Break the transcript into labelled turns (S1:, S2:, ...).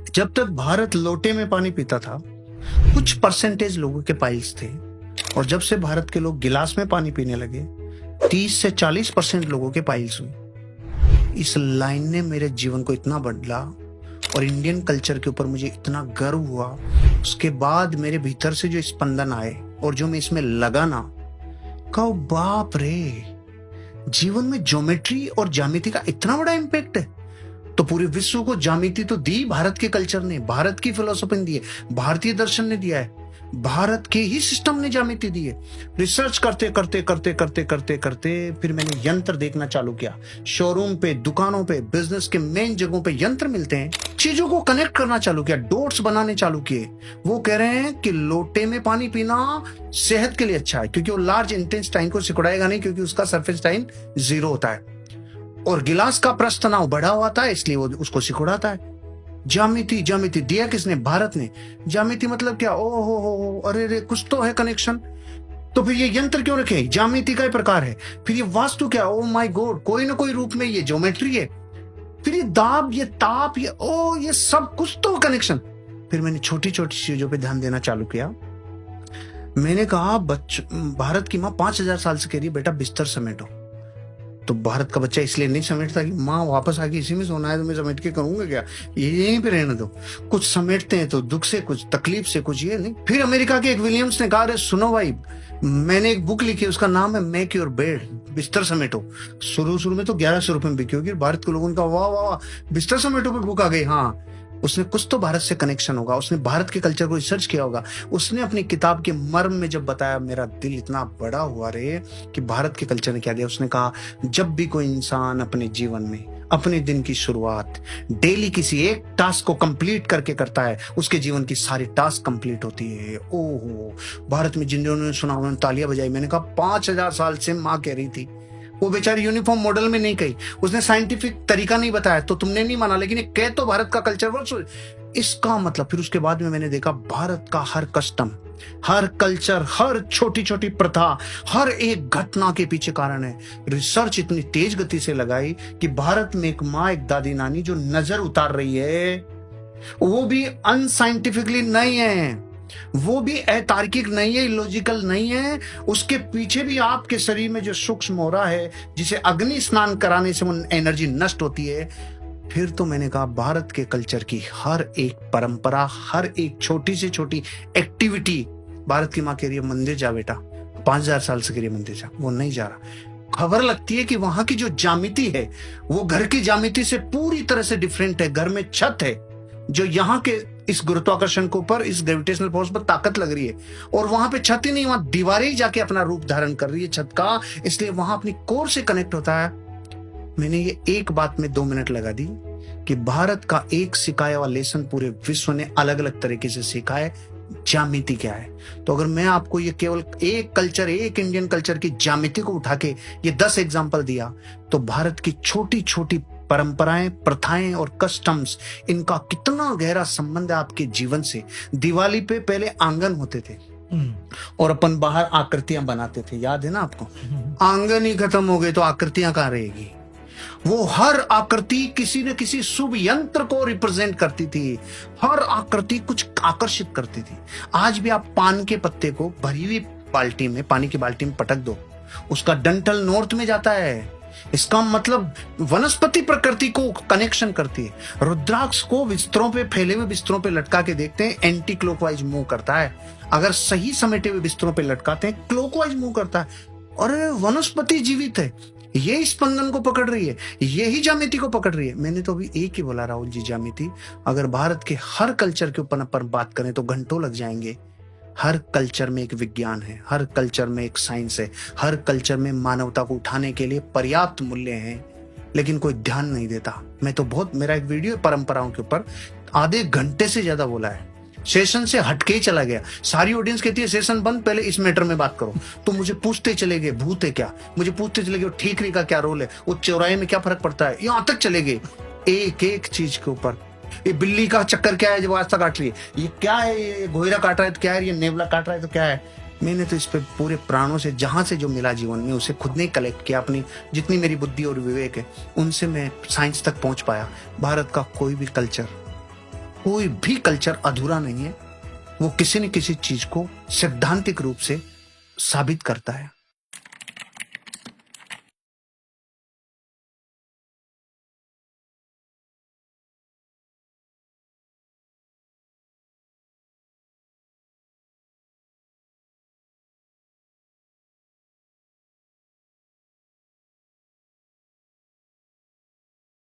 S1: जब तक भारत लोटे में पानी पीता था, कुछ परसेंटेज लोगों के पाइल्स थे, और जब से भारत के लोग गिलास में पानी पीने लगे, 30 से 40% लोगों के पाइल्स हुए। इस लाइन ने मेरे जीवन को इतना बदला और इंडियन कल्चर के ऊपर मुझे इतना गर्व हुआ। उसके बाद मेरे भीतर से जो स्पंदन आए और जो मैं इसमें लगा ना, कहो बाप रे, जीवन में ज्योमेट्री और ज्यामिति का इतना बड़ा इम्पैक्ट है। तो पूरे विश्व को ज्यामिति तो दी भारत के कल्चर ने, भारत की फिलोसफी ने दी है, भारतीय दर्शन ने दिया है, भारत के ही सिस्टम ने ज्यामिति दी है। रिसर्च करते करते करते करते करते करते फिर मैंने यंत्र देखना चालू किया। शोरूम पे, दुकानों पे, बिजनेस के मेन जगहों पे यंत्र मिलते हैं। चीजों को कनेक्ट करना चालू किया, डॉट्स बनाने चालू किए। वो कह रहे हैं कि लोटे में पानी पीना सेहत के लिए अच्छा है, क्योंकि वो लार्ज इंटेस्टाइन को सिकुड़ाएगा नहीं, क्योंकि उसका सरफेस टाइम 0 होता है, और गिलास का प्रस्थ तनाव बढ़ा हुआ था, इसलिए वो उसको सिकुड़ाता है। ज्यामिति, ज्यामिति दिया किसने? भारत ने। ज्यामिति मतलब क्या? ओ हो, अरे रे, कुछ तो है कनेक्शन। तो फिर ये यंत्र क्यों रखे? ज्यामिति का ही प्रकार है। फिर ये वास्तु क्या? ओ माय गॉड, कोई ना कोई रूप में ये ज्योमेट्री है। फिर ये दाब, ये ताप, ये सब कुछ तो कनेक्शन। फिर मैंने छोटी छोटी चीजों पे ध्यान देना चालू किया। मैंने कहा, भारत की माँ 5000 साल से कह रही है बेटा बिस्तर समेटो। तो भारत का बच्चा इसलिए नहीं समेटता कि माँ वापस आके इसी में सोना है, तो मैं समेट के करूंगा क्या, ये यहीं पे रहने दो। कुछ समेटते हैं तो दुख से, कुछ तकलीफ से, कुछ ये नहीं। फिर अमेरिका के एक विलियम्स ने कहा, अरे सुनो भाई, मैंने एक बुक लिखी, उसका नाम है मेक योर बेड, बिस्तर समेटो। शुरू में तो 1100 रुपए में बिकी होगी। भारत के लोगों ने कहा वाह वाह वाह, बिस्तर समेटो पे बुक आ गई। हाँ, उसने कुछ तो भारत से कनेक्शन होगा, उसने भारत के कल्चर को रिसर्च किया होगा। उसने अपनी किताब के मर्म में जब बताया, मेरा दिल इतना बड़ा हुआ रे कि भारत के कल्चर ने क्या दिया। उसने कहा, जब भी कोई इंसान अपने जीवन में अपने दिन की शुरुआत डेली किसी एक टास्क को कंप्लीट करके करता है, उसके जीवन की सारी टास्क कंप्लीट होती है। ओहो, भारत में जिन्होंने सुना उन्होंने तालियां बजाई। मैंने कहा 5000 साल से माँ कह रही थी। वो बेचारी यूनिफॉर्म मॉडल में नहीं कही, उसने साइंटिफिक तरीका नहीं बताया, तो तुमने नहीं माना, लेकिन कह तो भारत का कल्चर वर्ष। इसका मतलब फिर उसके बाद में मैंने देखा, भारत का हर कस्टम, हर कल्चर, हर छोटी छोटी प्रथा, हर एक घटना के पीछे कारण है। रिसर्च इतनी तेज गति से लगाई कि भारत में एक माँ, एक दादी नानी जो नजर उतार रही है, वो भी अनसाइंटिफिकली नहीं है, वो भी अतार्किक नहीं है, इलॉजिकल नहीं है। उसके पीछे भी आपके शरीर में जो सूक्ष्म हो रहा है, जिसे अग्नि स्नान कराने से वो एनर्जी नष्ट होती है। फिर तो मैंने कहा, भारत के कल्चर की हर एक परंपरा, हर एक छोटी से छोटी एक्टिविटी, भारत की माँ कह रही है मंदिर जा बेटा, 5000 साल से कह रही है मंदिर जा, वो नहीं जा रहा। खबर लगती है कि वहां की जो ज्यामिति है वो घर की ज्यामिति से पूरी तरह से डिफरेंट है। घर में छत है जो यहाँ के इस गुरुत्वाकर्षण के ऊपर, इस ग्रेविटेशनल फोर्स पर ताकत लग रही है, और वहां पे छत ही नहीं, वहां दीवारें ही जाके अपना रूप धारण कर रही है छत का, इसलिए वहां अपनी कोर से कनेक्ट होता है। मैंने ये एक बात में 2 मिनट लगा दी कि भारत का एक सिखाया हुआ लेसन पूरे विश्व ने अलग अलग तरीके से सीखा है, ज्यामिति क्या है। तो अगर मैं आपको ये केवल एक कल्चर, एक इंडियन कल्चर की ज्यामिति को उठा के ये 10 एग्जाम्पल दिया, तो भारत की छोटी छोटी परंपराएं, प्रथाएं और कस्टम्स, इनका कितना गहरा संबंध है आपके जीवन से। दिवाली पे पहले आंगन होते थे और अपन बाहर आकृतियां बनाते थे, याद है ना आपको? आंगन ही खत्म हो गए तो आकृतियां कहां रहेगी? वो हर आकृति किसी न किसी शुभ यंत्र को रिप्रेजेंट करती थी, हर आकृति कुछ आकर्षित करती थी। आज भी आप पान के पत्ते को भरी हुई बाल्टी में, पानी की बाल्टी में पटक दो, उसका डंठल नॉर्थ में जाता है। इसका मतलब वनस्पति प्रकृति को कनेक्शन करती है। रुद्राक्ष को बिस्तरों पे, फैले हुए बिस्तरों पे लटका के देखते हैं, एंटी क्लॉकवाइज मूव करता है। अगर सही समेटे हुए बिस्तरों पे लटकाते हैं, क्लॉकवाइज मूव करता है। और वनस्पति जीवित है, ये स्पंदन को पकड़ रही है, यही ज्यामिति को पकड़ रही है। मैंने तो अभी एक ही बोला राहुल जी, ज्यामिति। अगर भारत के हर कल्चर के ऊपर अपन बात करें तो घंटों लग जाएंगे। हर कल्चर में एक विज्ञान है, हर कल्चर में एक साइंस है, हर कल्चर में मानवता को उठाने के लिए पर्याप्त मूल्य हैं, लेकिन कोई ध्यान नहीं देता। मैं तो बहुत, मेरा एक वीडियो है परंपराओं के ऊपर, आधे घंटे से ज्यादा बोला है, सेशन से हटके ही चला गया। सारी ऑडियंस कहती है सेशन बंद, पहले इस मैटर में बात करो। तो मुझे पूछते चले गए भूत है क्या, मुझे पूछते चले गए ठीकरी का क्या रोल है, वो चौराहे में क्या फर्क पड़ता है, यहां तक चले गए एक एक चीज के ऊपर। ये बिल्ली का चक्कर क्या है जो रास्ता काट रही है, ये क्या है, ये घोयरा काट रहा है तो क्या है, ये नेवला काट रहा है तो क्या है। मैंने तो इस पे पूरे प्राणों से, जहां से जो मिला जीवन में, उसे खुद ने कलेक्ट किया। अपनी जितनी मेरी बुद्धि और विवेक है उनसे मैं साइंस तक पहुंच पाया। भारत का कोई भी कल्चर कोई भी कल्चर अधूरा नहीं है, वो किसी न किसी चीज को सैद्धांतिक रूप से साबित करता है।